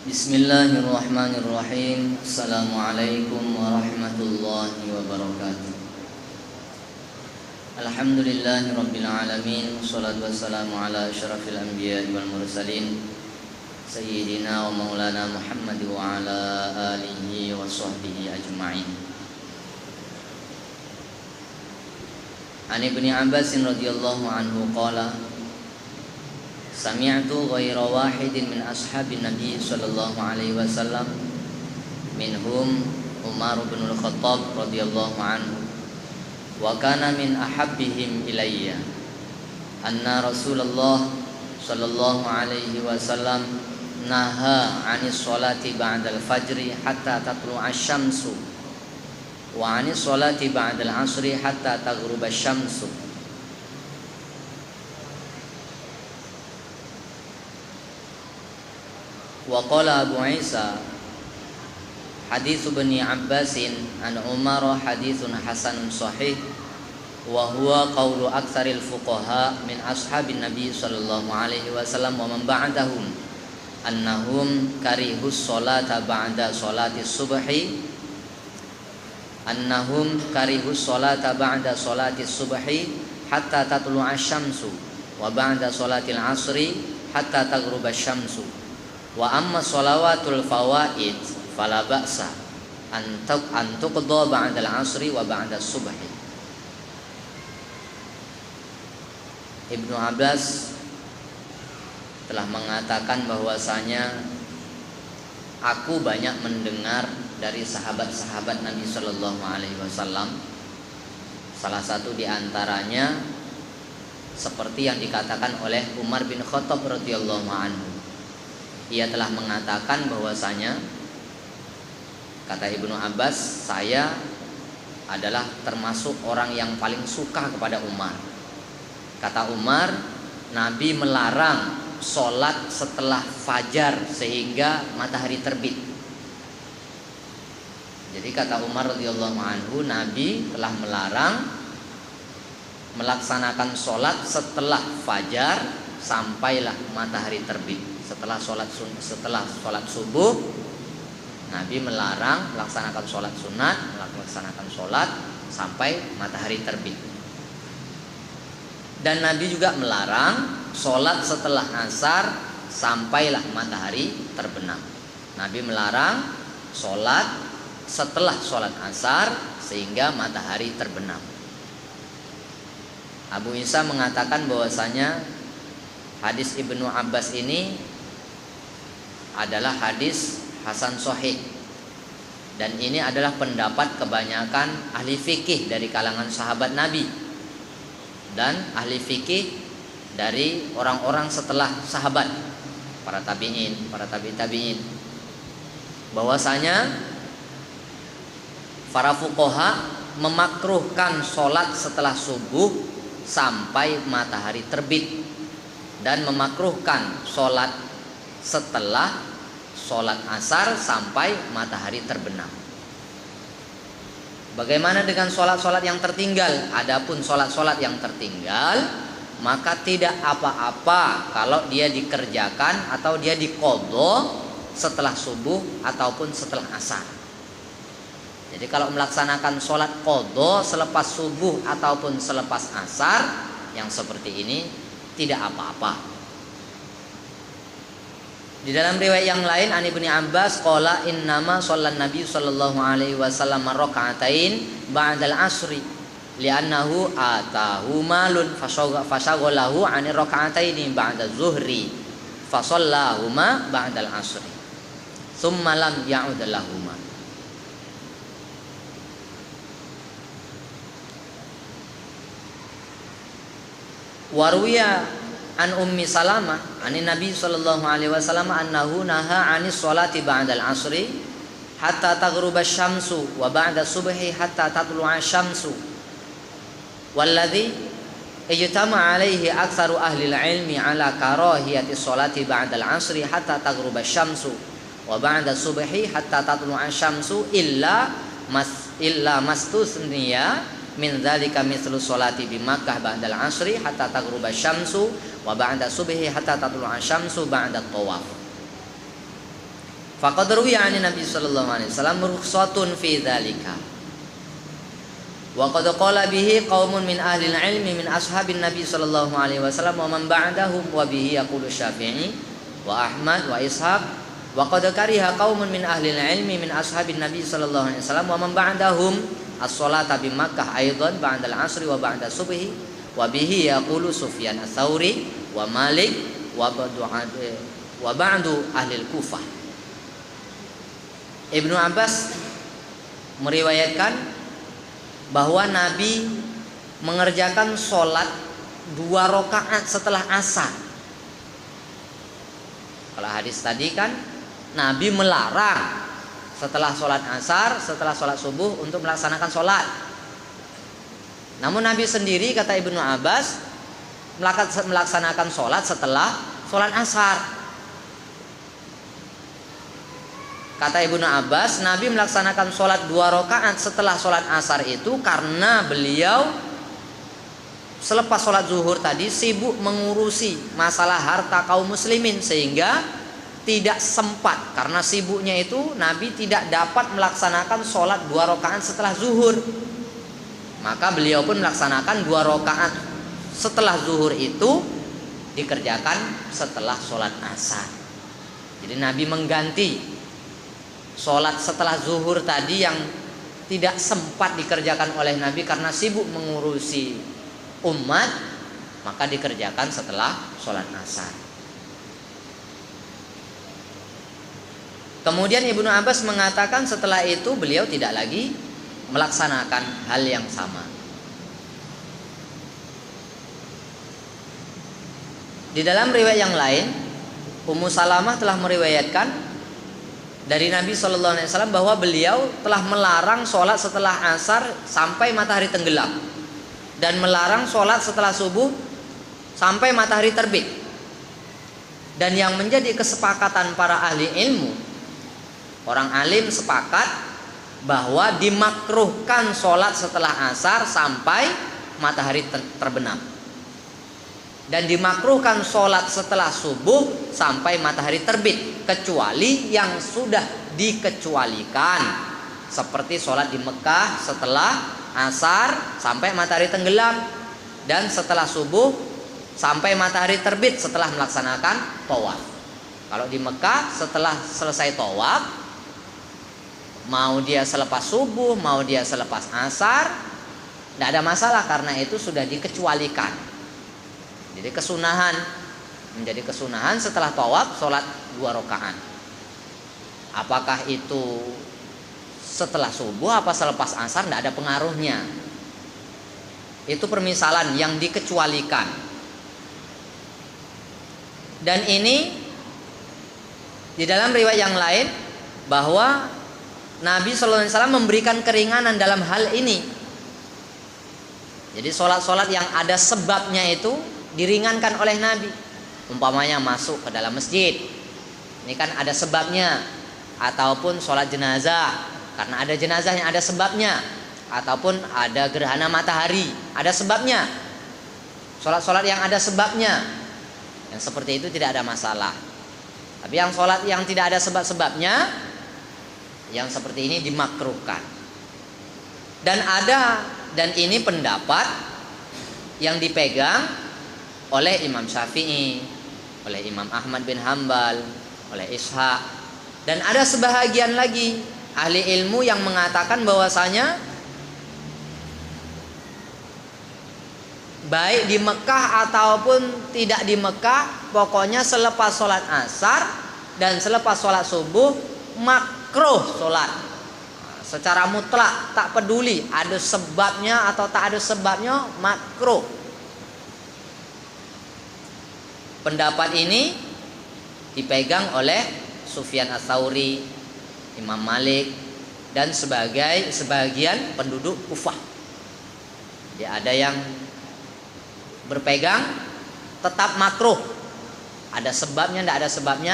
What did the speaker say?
Bismillahirrahmanirrahim. Assalamualaikum warahmatullahi wabarakatuh. Alhamdulillahirabbil alamin. Wassalatu wassalamu ala asyrafil anbiya'i wal mursalin sayyidina wa maulana Muhammad wa ala alihi wa sahbihi ajma'in. An Ibnu Abbas radhiyallahu anhu qala sami'tu ghaira wahidin min ashabin Nabi sallallahu alaihi wasallam minhum Umar bin Al-Khattab radhiyallahu anhu wa kana min ahabbihim ilayya anna Rasulullah sallallahu alaihi wasallam naha 'anis sholati ba'dal fajri hatta tatlu'a asy-syamsu wa 'anis sholati ba'dal 'ashri hatta taghruba asy-syamsu. Wa qala Abu Isa hadits Ibnu Abbasin an Umar haditsun hasanun sahih wa huwa qaulu aktsaril fuqaha min ashabin Nabi sallallahu alaihi wasallam wa man ba'dahum annahum karihus sholata ba'da sholatis subhi hatta tatlu'a asy-syamsu wa ba'da sholatil 'ashri hatta taghruba asy-syamsu. Wa amma sholawatul fawaid fala ba'sa an tuqda ba'dal 'ashri wa ba'das subhi. Ibnu Abbas telah mengatakan bahwasanya aku banyak mendengar dari sahabat-sahabat Nabi sallallahu alaihi wasallam, salah satu di antaranya seperti yang dikatakan oleh Umar bin Khattab radhiyallahu anhu. Ia telah mengatakan bahwasanya, kata Ibnu Abbas, saya adalah termasuk orang yang paling suka kepada Umar. Kata Umar, Nabi melarang sholat setelah fajar sehingga matahari terbit. Jadi kata Umar radhiyallahu anhu, Nabi telah melarang melaksanakan sholat setelah fajar sampailah matahari terbit. Setelah sholat subuh, Nabi melarang melaksanakan sholat sunat, melaksanakan sholat sampai matahari terbit. Dan Nabi juga melarang sholat setelah asar sampailah matahari terbenam. Nabi melarang sholat setelah sholat asar sehingga matahari terbenam. Abu Isa mengatakan bahwasanya hadis Ibnu Abbas ini adalah hadis hasan sahih, dan ini adalah pendapat kebanyakan ahli fikih dari kalangan sahabat Nabi dan ahli fikih dari orang-orang setelah sahabat, para tabi'in, para tabi'in, bahwasanya para fuqaha memakruhkan sholat setelah subuh sampai matahari terbit dan memakruhkan sholat setelah sholat asar sampai matahari terbenam. Bagaimana dengan sholat-sholat yang tertinggal? Adapun sholat-sholat yang tertinggal, maka tidak apa-apa kalau dia dikerjakan atau dia diqadha setelah subuh ataupun setelah asar. Jadi kalau melaksanakan sholat qadha selepas subuh ataupun selepas asar, yang seperti ini tidak apa-apa. Di dalam riwayat yang lain, an Ibnu Abbas qala innama shallan nabi sallallahu alaihi wasallam raka'atain ba'dal asri li'annahu atahu malun fashaghalahu 'ani raka'ataini ba'da zuhri fasallahuma ba'dal asri thumma lam ya'ud lahuma. Warwiya an Ummi Salamah anin Nabi sallallahu alaihi wasallam annahu naha 'anis sholati ba'dal 'ashri hatta taghruba asy-syamsu wa ba'da subhi hatta tatlu'a asy-syamsu walladzi ijtama 'alaihi aktsaru ahli al-'ilmi 'ala karahiyati sholati ba'dal 'ashri hatta taghruba asy-syamsu wa ba'da subhi hatta tatlu'a asy-syamsu illa mastusniya min dzalika mithlu sholati bi Makkah ba'dal 'ashri hatta taghruba asy-syamsu wa ba'da subhi hatta tatlu'a asy-syamsu ba'da tawaf. Faqad ruwiya 'an Nabi sallallahu alaihi wasallam rukhsatun fi dzalika. Wa qad qala bihi qaumun min ahli al-ilmi min ashabin Nabi sallallahu alaihi wasallam wa man ba'dahum wa bihi yaqulu Syafi'i wa Ahmad wa Ishaq wa qad kariha qaumun min ahli al-ilmi min ashabin Nabi sallallahu alaihi wasallam wa man ba'dahum as-salata bi Makkah aidan ba'da al-'asri wa ba'da subhi wa bihi yaqulu Sufyan ats-Tsauri wa Malik wa ba'du ahli al-Kufah. Ibnu Abbas meriwayatkan bahwa Nabi mengerjakan sholat 2 rakaat setelah asar. Kalau hadis tadi kan Nabi melarang setelah sholat asar, setelah sholat subuh untuk melaksanakan sholat. Namun Nabi sendiri, kata Ibnu Abbas, melaksanakan sholat setelah sholat asar. Kata Ibnu Abbas, Nabi melaksanakan sholat 2 rakaat setelah sholat asar itu karena beliau selepas sholat zuhur tadi sibuk mengurusi masalah harta kaum muslimin, sehingga tidak sempat, karena sibuknya itu Nabi tidak dapat melaksanakan sholat 2 rakaat setelah zuhur. Maka beliau pun melaksanakan 2 rakaat setelah zuhur itu dikerjakan setelah sholat asar. Jadi Nabi mengganti sholat setelah zuhur tadi yang tidak sempat dikerjakan oleh Nabi karena sibuk mengurusi umat, maka dikerjakan setelah sholat asar. Kemudian Ibnu Abbas mengatakan setelah itu beliau tidak lagi melaksanakan hal yang sama. Di dalam riwayat yang lain, Ummu Salamah telah meriwayatkan dari Nabi Shallallahu Alaihi Wasallam bahwa beliau telah melarang sholat setelah asar sampai matahari tenggelam, dan melarang sholat setelah subuh sampai matahari terbit. Dan yang menjadi kesepakatan para ahli ilmu, orang alim sepakat bahwa dimakruhkan sholat setelah asar sampai matahari terbenam, dan dimakruhkan sholat setelah subuh sampai matahari terbit, kecuali yang sudah dikecualikan, seperti sholat di Mekah setelah asar sampai matahari tenggelam, dan setelah subuh sampai matahari terbit setelah melaksanakan tawaf. Kalau di Mekah setelah selesai tawaf, mau dia selepas subuh, mau dia selepas asar, tidak ada masalah karena itu sudah dikecualikan. Jadi kesunahan, menjadi kesunahan setelah tawaf sholat 2 rakaat. Apakah itu setelah subuh apa selepas asar, tidak ada pengaruhnya. Itu permisalan yang dikecualikan. Dan ini di dalam riwayat yang lain bahwa Nabi Sallallahu Alaihi Wasallam memberikan keringanan dalam hal ini. Jadi sholat-sholat yang ada sebabnya itu diringankan oleh Nabi. Umpamanya masuk ke dalam masjid, ini kan ada sebabnya. Ataupun sholat jenazah, karena ada jenazah yang ada sebabnya. Ataupun ada gerhana matahari, ada sebabnya. Sholat-sholat yang ada sebabnya, yang seperti itu tidak ada masalah. Tapi yang sholat yang tidak ada sebab-sebabnya, yang seperti ini dimakruhkan. Dan ini pendapat yang dipegang oleh Imam Syafi'i, oleh Imam Ahmad bin Hambal, oleh Ishaq. Dan ada sebahagian lagi ahli ilmu yang mengatakan bahwasanya baik di Mekah ataupun tidak di Mekah, pokoknya selepas sholat asar dan selepas sholat subuh makruh sholat secara mutlak, tak peduli ada sebabnya atau tak ada sebabnya, makruh. Pendapat ini dipegang oleh Sufyan ats-Tsauri, Imam Malik, dan sebagian penduduk Kufah. Jadi ada yang berpegang tetap makruh, ada sebabnya, tidak ada sebabnya,